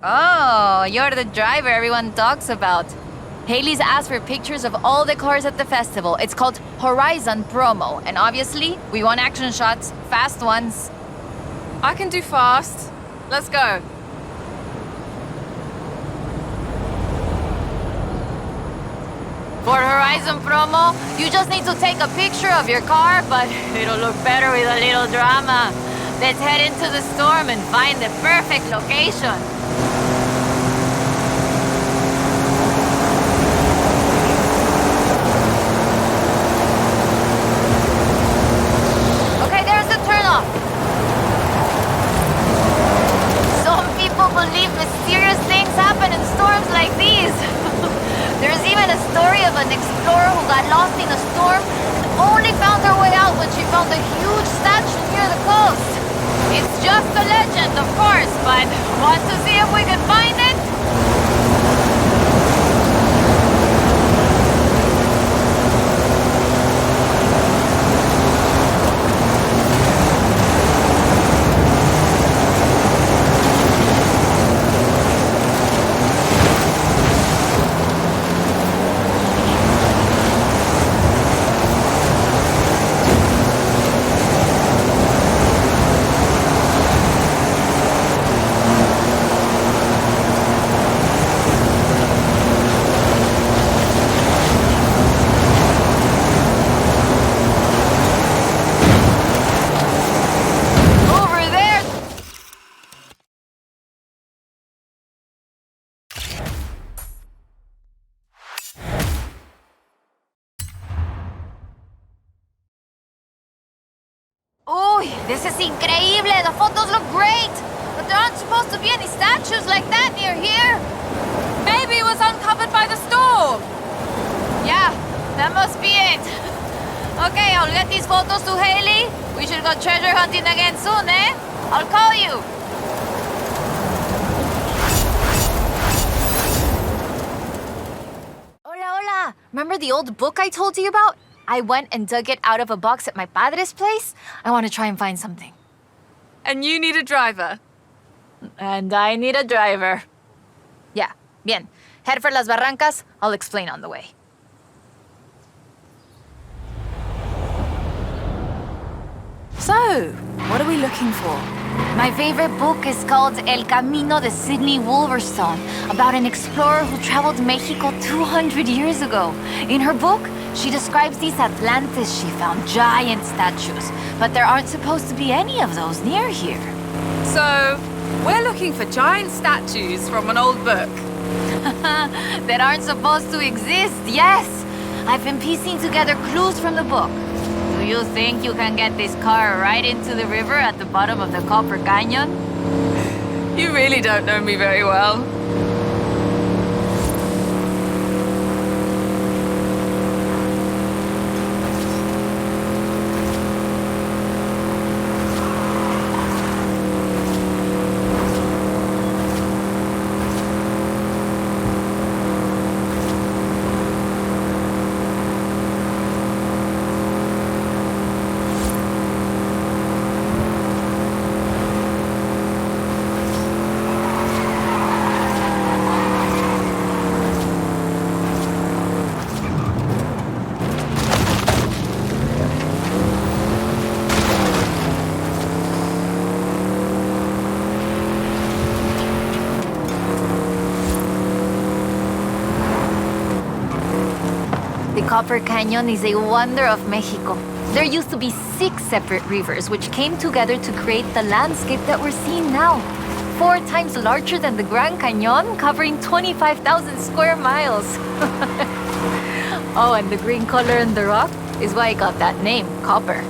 Oh, you're the driver everyone talks about. Haley's asked for pictures of all the cars at the festival. It's called Horizon Promo, and obviously, we want action shots, fast ones. I can do fast. Let's go. For Horizon Promo, you just need to take a picture of your car, but it'll look better with a little drama. Let's head into the storm and find the perfect location. Okay, there's the turnoff. Some people believe mysterious things happen in storms like these. There's even a story of an explorer who got lost in a storm and only found her way out when she found a huge statue near the coast. It's just a legend, of course, but want to see if we can find it? Uy, this is increíble! The photos look great! But there aren't supposed to be any statues like that near here! Maybe it was uncovered by the storm. Yeah, that must be it. Okay, I'll get these photos to Haley. We should go treasure hunting again soon, eh? I'll call you! Hola, hola! Remember the old book I told you about? I went and dug it out of a box at my padre's place. I want to try and find something. And you need a driver. And I need a driver. Yeah, bien. Head for Las Barrancas. I'll explain on the way. So, what are we looking for? My favorite book is called El Camino de Sidney Wolverstone, about an explorer who traveled Mexico 200 years ago. In her book, she describes these Atlantis she found, giant statues, but there aren't supposed to be any of those near here. So, we're looking for giant statues from an old book. That aren't supposed to exist, yes! I've been piecing together clues from the book. Do you think you can get this car right into the river at the bottom of the Copper Canyon? You really don't know me very well. The Copper Canyon is a wonder of Mexico. There used to be 6 separate rivers which came together to create the landscape that we're seeing now. 4 times larger than the Grand Canyon, covering 25,000 square miles. Oh, and the green color in the rock is why I got that name, copper.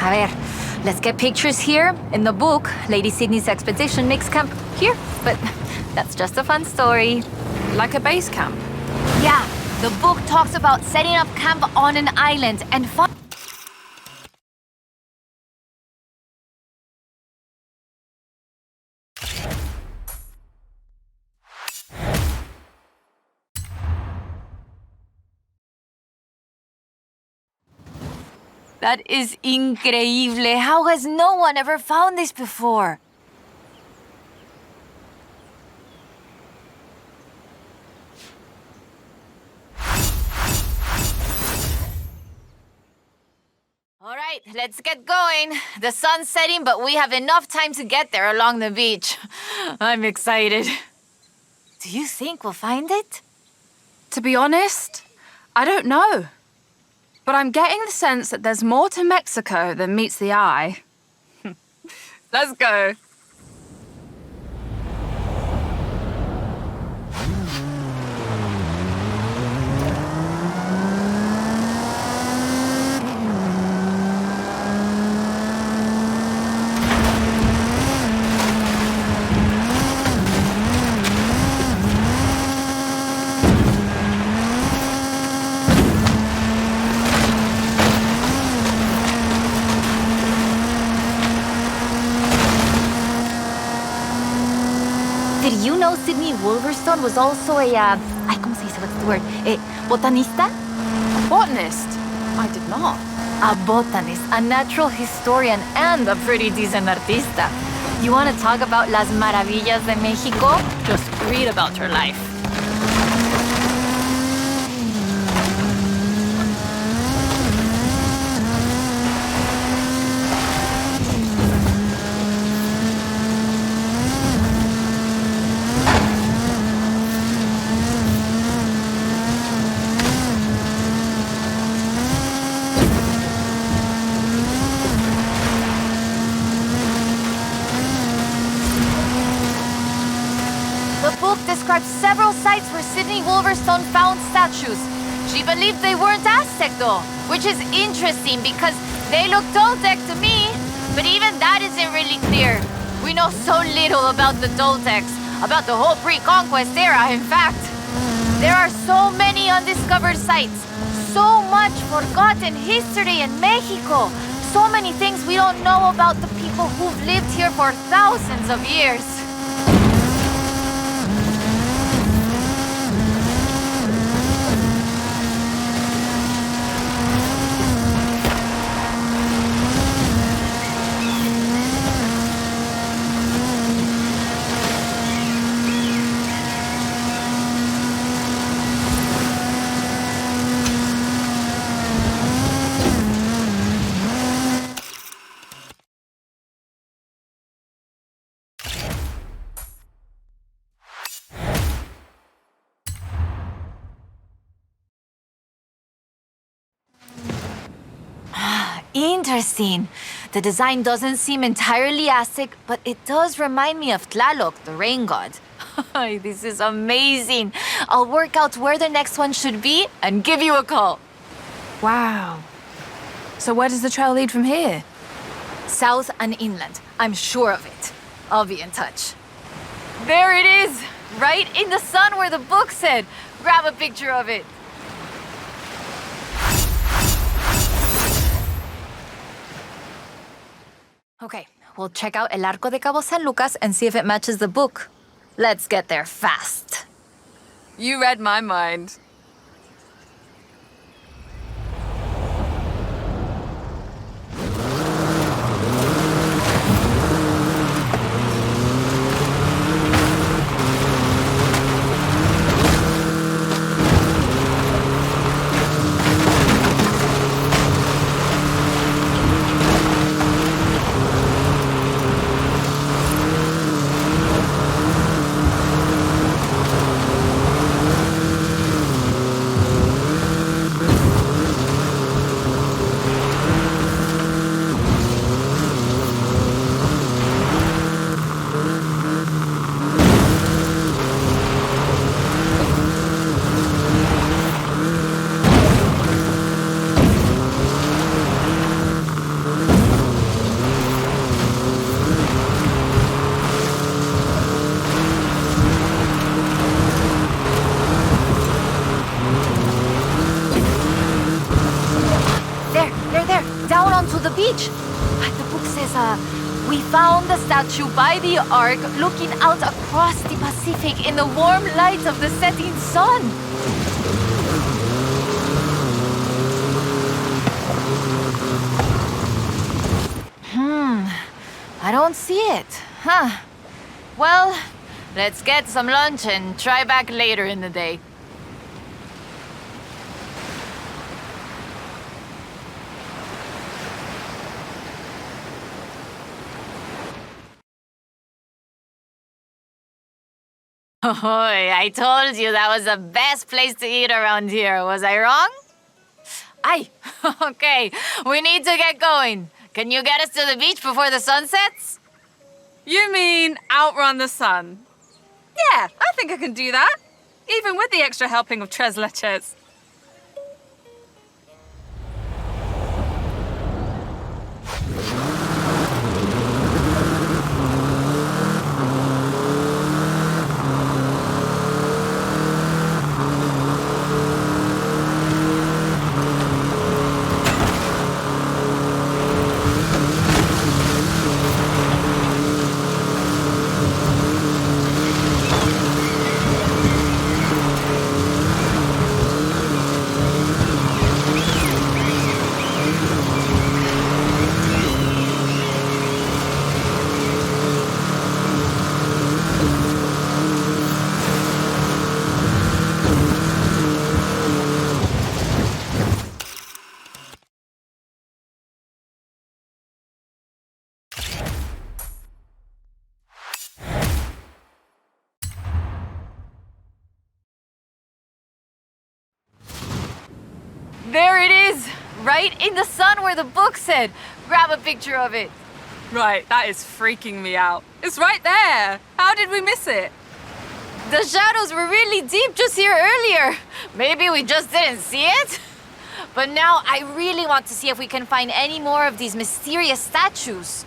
A ver, let's get pictures here. In the book, Lady Sidney's expedition makes camp here, but that's just a fun story. Like a base camp? Yeah, the book talks about setting up camp on an island and That is increíble. How has no one ever found this before? All right, let's get going. The sun's setting, but we have enough time to get there along the beach. I'm excited. Do you think we'll find it? To be honest, I don't know. But I'm getting the sense that there's more to Mexico than meets the eye. Let's go. Did you know Sidney Wolverstone was also a, ay, ¿cómo se dice? What's the word? A botanista? A botanist? I did not. A botanist, a natural historian, and a pretty decent artista. You want to talk about las maravillas de Mexico? Just read about her life. The book describes several sites where Sidney Wolverstone found statues. She believed they weren't Aztec though, which is interesting because they look Toltec to me. But even that isn't really clear. We know so little about the Toltecs, about the whole pre-conquest era, in fact. There are so many undiscovered sites, so much forgotten history in Mexico, so many things we don't know about the people who've lived here for thousands of years. Interesting. The design doesn't seem entirely Aztec, but it does remind me of Tlaloc, the rain god. This is amazing. I'll work out where the next one should be and give you a call. Wow. So where does the trail lead from here? South and inland. I'm sure of it. I'll be in touch. There it is! Right in the sun where the book said. Grab a picture of it. Okay, we'll check out El Arco de Cabo San Lucas and see if it matches the book. Let's get there fast. You read my mind. To the beach. The book says, we found the statue by the ark looking out across the Pacific in the warm light of the setting sun. don't see it. Huh. Well, let's get some lunch and try back later in the day. Oh, I told you that was the best place to eat around here. Was I wrong? Aye. Okay, we need to get going. Can you get us to the beach before the sun sets? You mean outrun the sun? Yeah, I think I can do that. Even with the extra helping of tres leches. There it is! Right in the sun where the book said. Grab a picture of it. Right, that is freaking me out. It's right there. How did we miss it? The shadows were really deep just here earlier. Maybe we just didn't see it? But now I really want to see if we can find any more of these mysterious statues.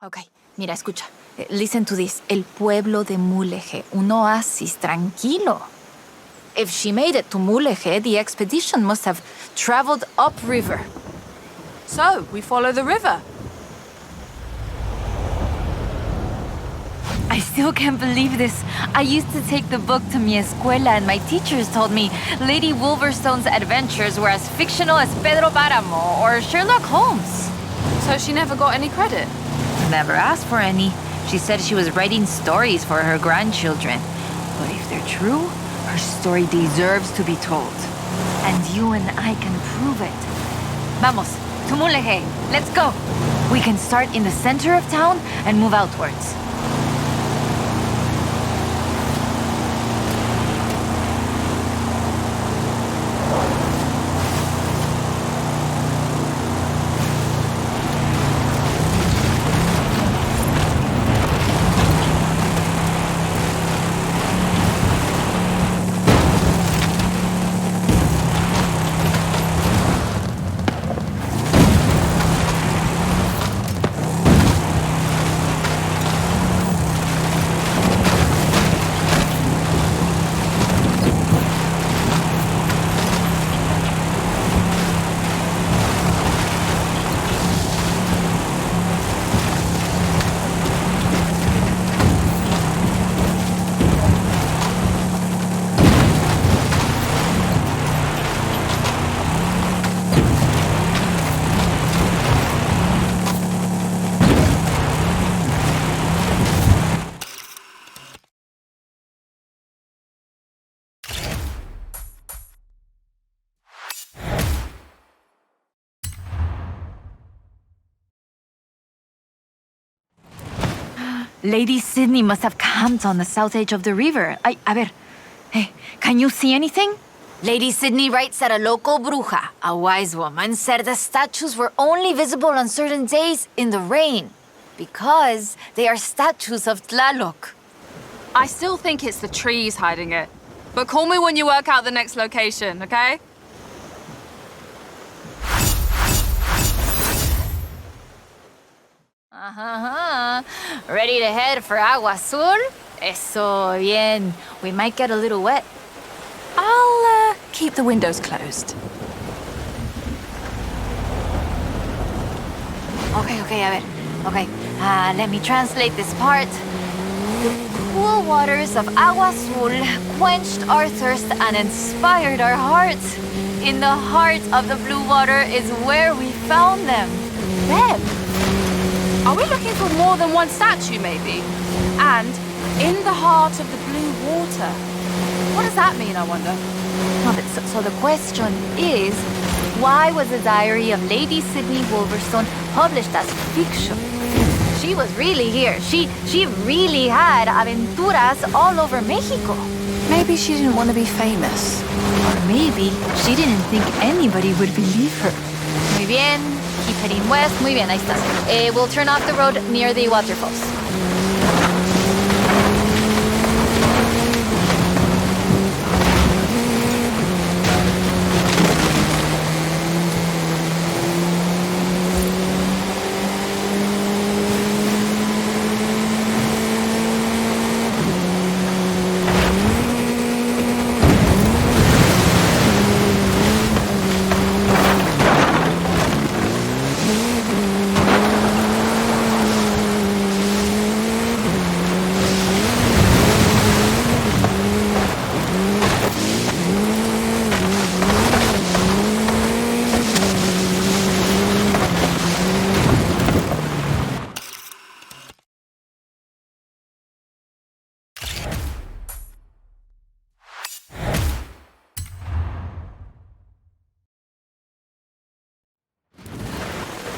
Okay, mira, escucha. Listen to this. El pueblo de Mulegé, un oasis tranquilo. If she made it to Mulegé, the expedition must have traveled upriver. So, we follow the river. I still can't believe this. I used to take the book to mi escuela and my teachers told me Lady Wolverstone's adventures were as fictional as Pedro Páramo or Sherlock Holmes. So she never got any credit? Never asked for any. She said she was writing stories for her grandchildren. But if they're true, her story deserves to be told. And you and I can prove it. Vamos, to Mulegé. Let's go. We can start in the center of town and move outwards. Lady Sidney must have camped on the south edge of the river. A ver, hey, can you see anything? Lady Sidney writes that a local bruja, a wise woman, said the statues were only visible on certain days in the rain because they are statues of Tlaloc. I still think it's the trees hiding it. But call me when you work out the next location, okay? Ready to head for Agua Azul? Eso bien. We might get a little wet. I'll keep the windows closed. Okay, a ver. Okay, let me translate this part. The cool waters of Agua Azul quenched our thirst and inspired our hearts. in the heart of the blue water is where we found them. Them? Are we looking for more than one statue, maybe? And in the heart of the blue water. What does that mean, I wonder? No, but so the question is, why was the diary of Lady Sidney Wolverstone published as fiction? She was really here. She really had aventuras all over Mexico. Maybe she didn't want to be famous. Or maybe she didn't think anybody would believe her. Muy bien. Keep heading west. Muy bien, ahí estás. We'll turn off the road near the waterfalls.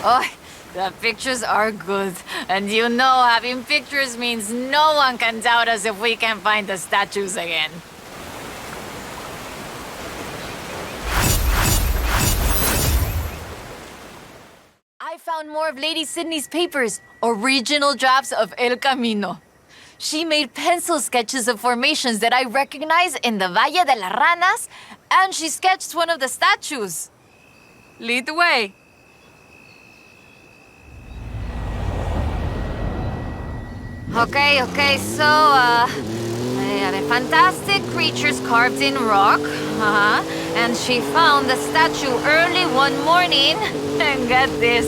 Oh, the pictures are good. And you know, having pictures means no one can doubt us if we can find the statues again. I found more of Lady Sidney's papers, original drafts of El Camino. She made pencil sketches of formations that I recognize in the Valle de las Ranas, and she sketched one of the statues. Lead the way. Okay, so, the fantastic creatures carved in rock, and she found the statue early one morning, and get this,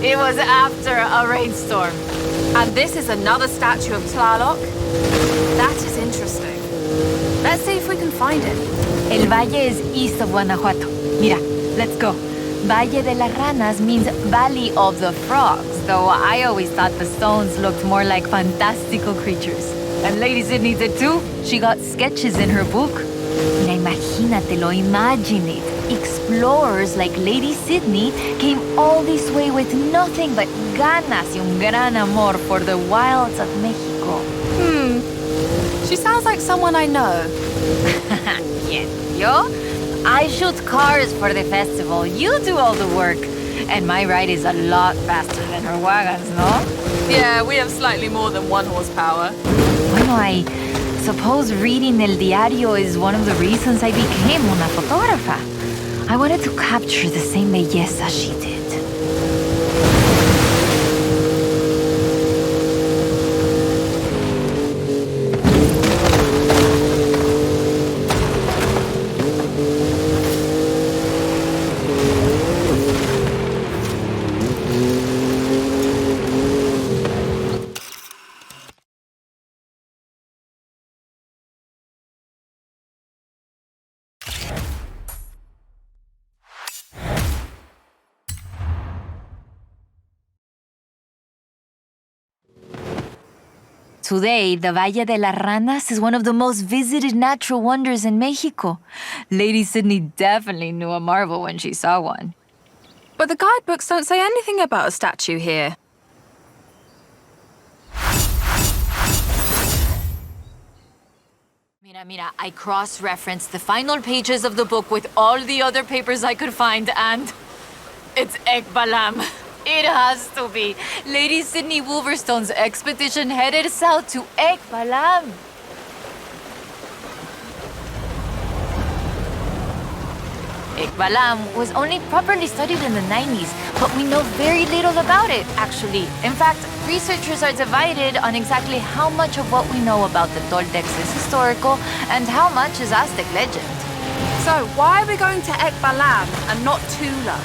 it was after a rainstorm. And this is another statue of Tlaloc? That is interesting. Let's see if we can find it. El Valle is east of Guanajuato. Mira, let's go. Valle de las Ranas means Valley of the Frogs, though I always thought the stones looked more like fantastical creatures. And Lady Sidney did too. She got sketches in her book. Mira, imagínatelo, imagine it. Explorers like Lady Sidney came all this way with nothing but ganas y un gran amor for the wilds of Mexico. She sounds like someone I know. Yes, yo? I shoot cars for the festival. You do all the work. And my ride is a lot faster than her wagons, no? Yeah, we have slightly more than 1 horsepower. Bueno, I suppose reading El Diario is one of the reasons I became una fotógrafa. I wanted to capture the same belleza she did. Today, the Valle de las Ranas is one of the most visited natural wonders in Mexico. Lady Sidney definitely knew a marvel when she saw one. But the guidebooks don't say anything about a statue here. Mira, I cross-referenced the final pages of the book with all the other papers I could find, and it's Ekbalam. It has to be. Lady Sidney Wolverstone's expedition headed south to Ekbalam. Ekbalam was only properly studied in the 90s, but we know very little about it, actually. In fact, researchers are divided on exactly how much of what we know about the Toltecs is historical and how much is Aztec legend. So, why are we going to Ekbalam and not Tula?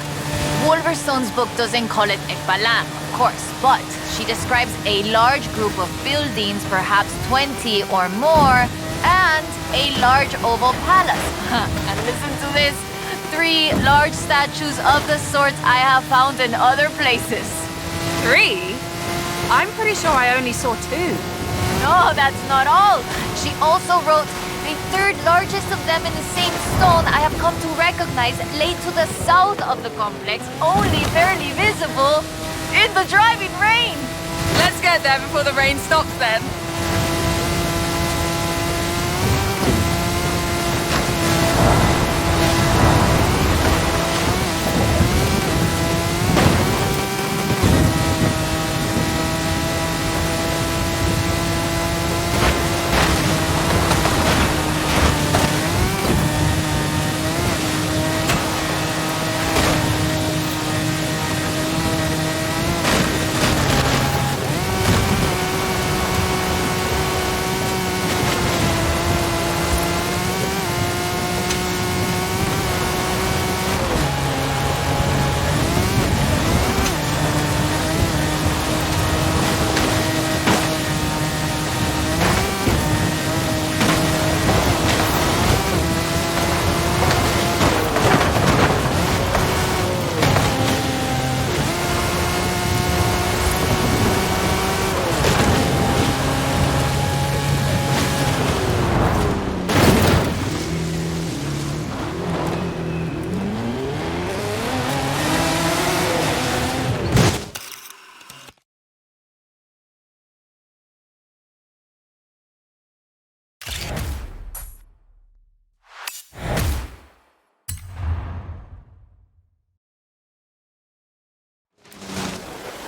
Wolverstone's book doesn't call it Ekbalam, of course, but she describes a large group of buildings, perhaps 20 or more, and a large oval palace. And listen to this. 3 large statues of the sorts I have found in other places. 3? I'm pretty sure I only saw 2. No, that's not all. She also wrote, the third largest of them in the same stone I have come to recognize lay to the south of the complex, only barely visible in the driving rain. Let's get there before the rain stops then.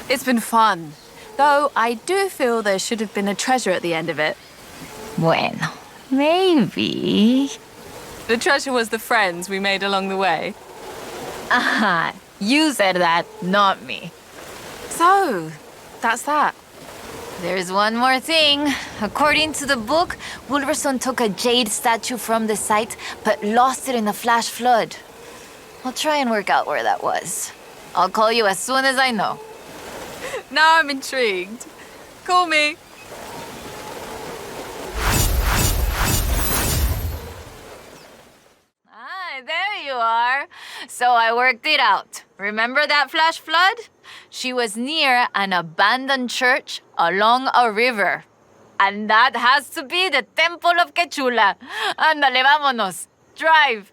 It's been fun. Though I do feel there should have been a treasure at the end of it. Bueno, maybe. The treasure was the friends we made along the way. Aha, you said that, not me. So, that's that. There's one more thing. According to the book, Wolverstone took a jade statue from the site, but lost it in the flash flood. I'll try and work out where that was. I'll call you as soon as I know. Now I'm intrigued. Call me. Ah, there you are. So I worked it out. Remember that flash flood? She was near an abandoned church along a river. And that has to be the Temple of Quechula. Ándale, vámonos. Drive.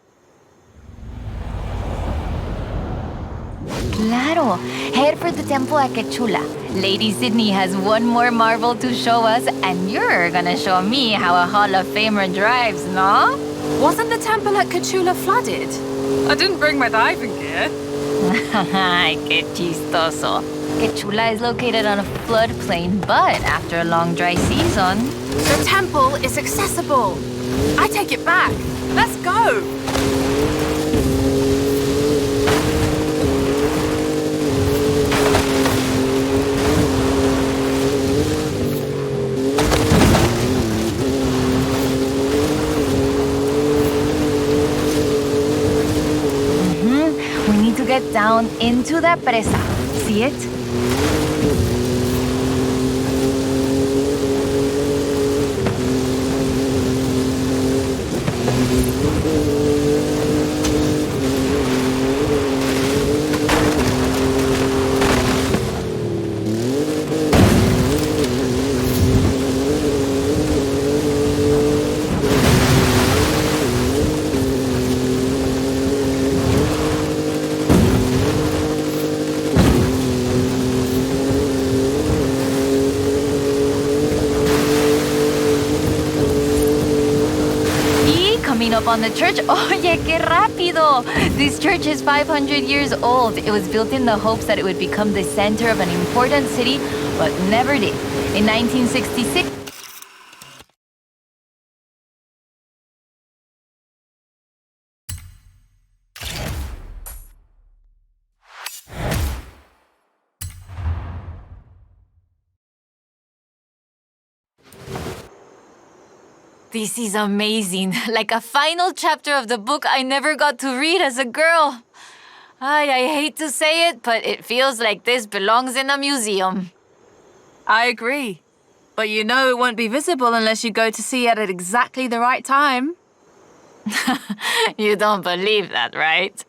Claro. Head for the temple at Quechula. Lady Sidney has one more marvel to show us, and you're gonna show me how a Hall of Famer drives, no? Wasn't the temple at Quechula flooded? I didn't bring my diving gear. Qué chistoso. Quechula is located on a floodplain, but after a long dry season... The temple is accessible. I take it back. Let's go. We need to get down into that presa. See it? Coming up on the church. Oye, qué rápido! This church is 500 years old. It was built in the hopes that it would become the center of an important city, but never did. In 1966, this is amazing. Like a final chapter of the book I never got to read as a girl. I hate to say it, but it feels like this belongs in a museum. I agree. But you know it won't be visible unless you go to see it at exactly the right time. You don't believe that, right?